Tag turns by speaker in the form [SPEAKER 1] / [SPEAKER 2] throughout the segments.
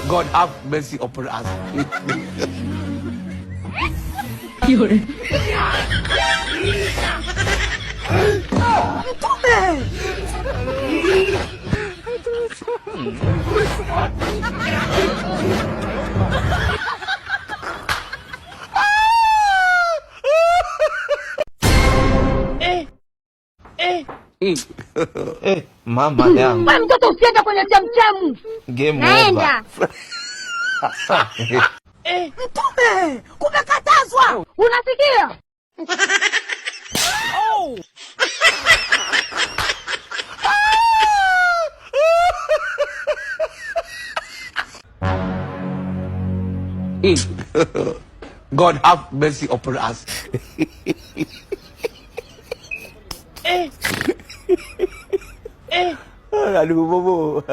[SPEAKER 1] God have mercy upon us.
[SPEAKER 2] Mama yangu.
[SPEAKER 3] Wewe mtoto usiende kwenye chamchamu.
[SPEAKER 2] Game
[SPEAKER 3] naenda. Mtume, kumekatazwa. Unasikia? Oh.
[SPEAKER 1] God have mercy upon us.
[SPEAKER 2] Aduh bobo.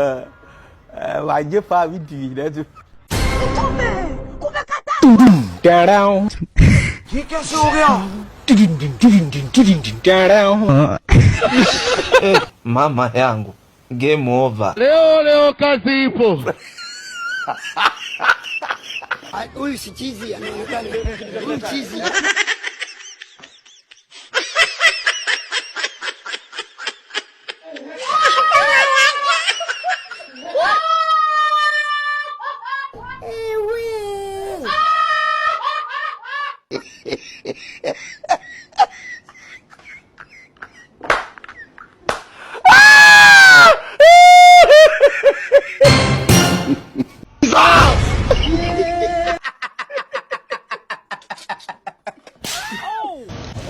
[SPEAKER 2] Wajib pa video dah tu. Darau.
[SPEAKER 1] Jika surya.
[SPEAKER 2] Mama yangu. Game over.
[SPEAKER 1] Leo kazi ipo.
[SPEAKER 4] Huyu si chizi anaonekana. Huyu chizi.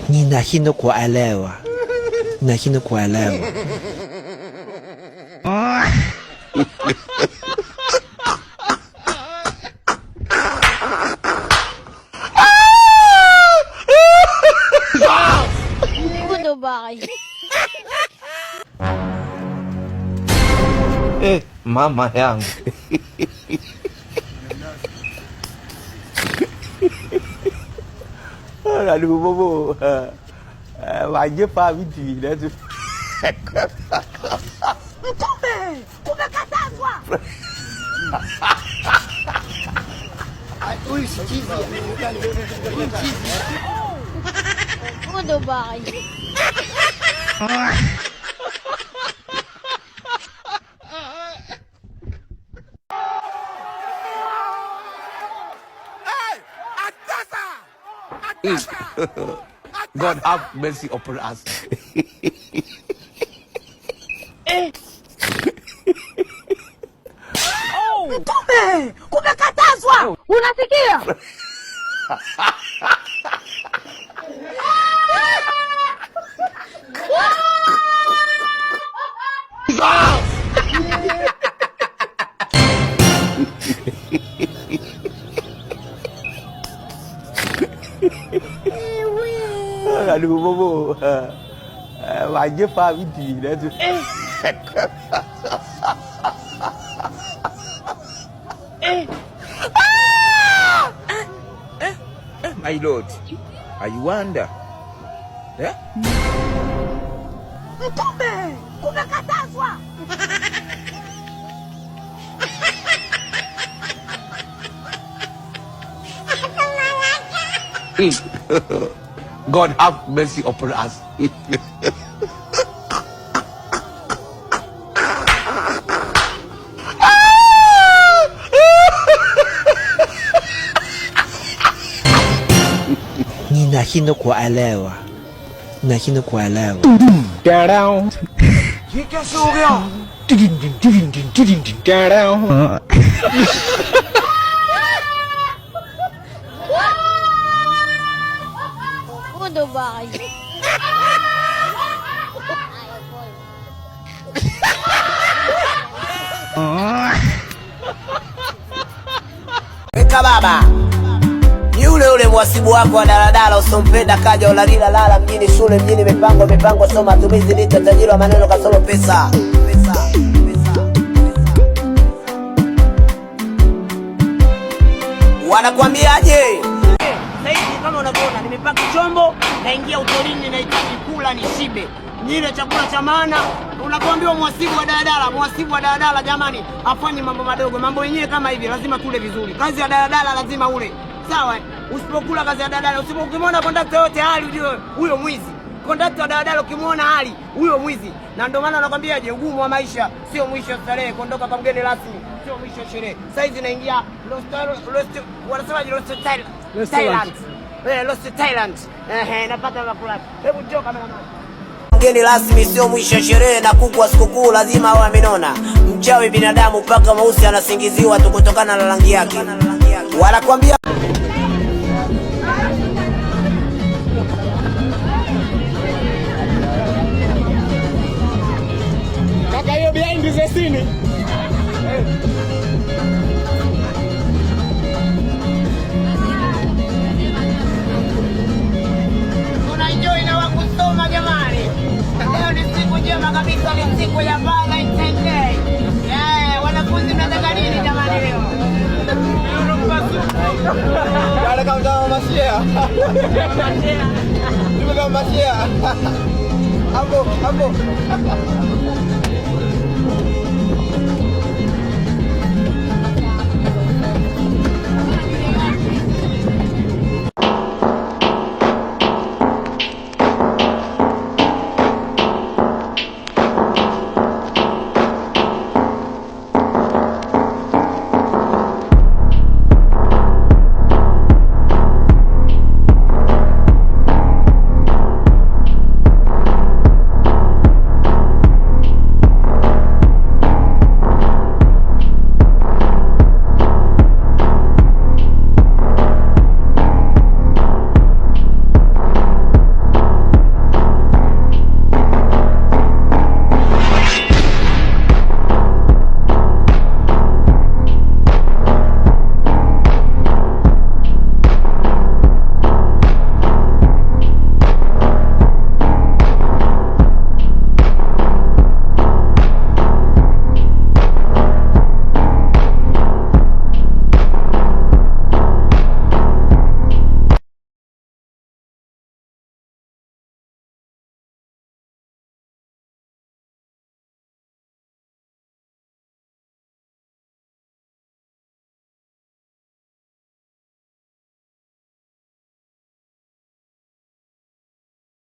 [SPEAKER 5] Ninashindwa kuelewa. Ninashindwa kuelewa.
[SPEAKER 3] Ano ba kayo?
[SPEAKER 2] Mama yangu. Aduh bobo. Wajib pa video dah tu.
[SPEAKER 3] Mtume, kumekatazwa.
[SPEAKER 4] Huyu si chizi anaonekana. Huyu chizi.
[SPEAKER 3] Ano ba kayo?
[SPEAKER 1] God have mercy upon us.
[SPEAKER 3] Mtume, kumekatazwa. Unasikia?
[SPEAKER 2] Aduh bobo. Wajib pa video dah tu.
[SPEAKER 6] My lord, are you wonder? Yeah?
[SPEAKER 3] Mtume, kumekatazwa.
[SPEAKER 1] God have mercy upon us.
[SPEAKER 5] Ninashindwa kuelewa. Ninashindwa kuelewa.
[SPEAKER 2] Darau.
[SPEAKER 1] Jika surya.
[SPEAKER 2] Darau.
[SPEAKER 3] Ano ba kayo?
[SPEAKER 4] Weka baba. Ni yule mwasibu wako wa daladala usompenda kaja ulalila lala mjini shule mjini mipango soma matumizi lita tajiri wa maneno kasoro pesa. Wanakuambiaje? Sasa hivi kama unavyoona nimepaka chombo naingia utorini na kula nishibe.
[SPEAKER 7] Nyile chakula cha maana. Unapoambiwa mwasibu wa daladala jamani, afanye mambo madogo. Mambo yenyewe kama hivi lazima tule vizuri. Kazi ya daladala lazima ule. Sawa? Usipokula kazi ya daladala, ukimwona kondakta yote hali ujue huyo mwizi. Kondakta wa daladala ukimwona hali huyo mwizi. Na ndio maana nakwambiaje, ugumu wa maisha sio mwisho wa starehe. Kondoka kwa mgeni rasmi sio mwisho wa sherehe. Saizi naingia wanasemaje Thailand. Lost Thailand. Napata makula. Hebu toka mama.
[SPEAKER 4] Mgeni rasmi sio mwisho sherehe, na kuku wa sikukuu lazima awe amenona. Mchawi binadamu paka mweusi anasingiziwa tu kutokana na rangi yake. Wanakuambia
[SPEAKER 7] kaka, hiyo behind the scene. Enjoy na wakusoma jamani. Leo ni siku njema kabisa, ni siku ya Valentine's Day. Wanafunzi mnataka nini jamani leo?
[SPEAKER 6] Ada kau tahu masih ya? Juga masih ya? Ambo.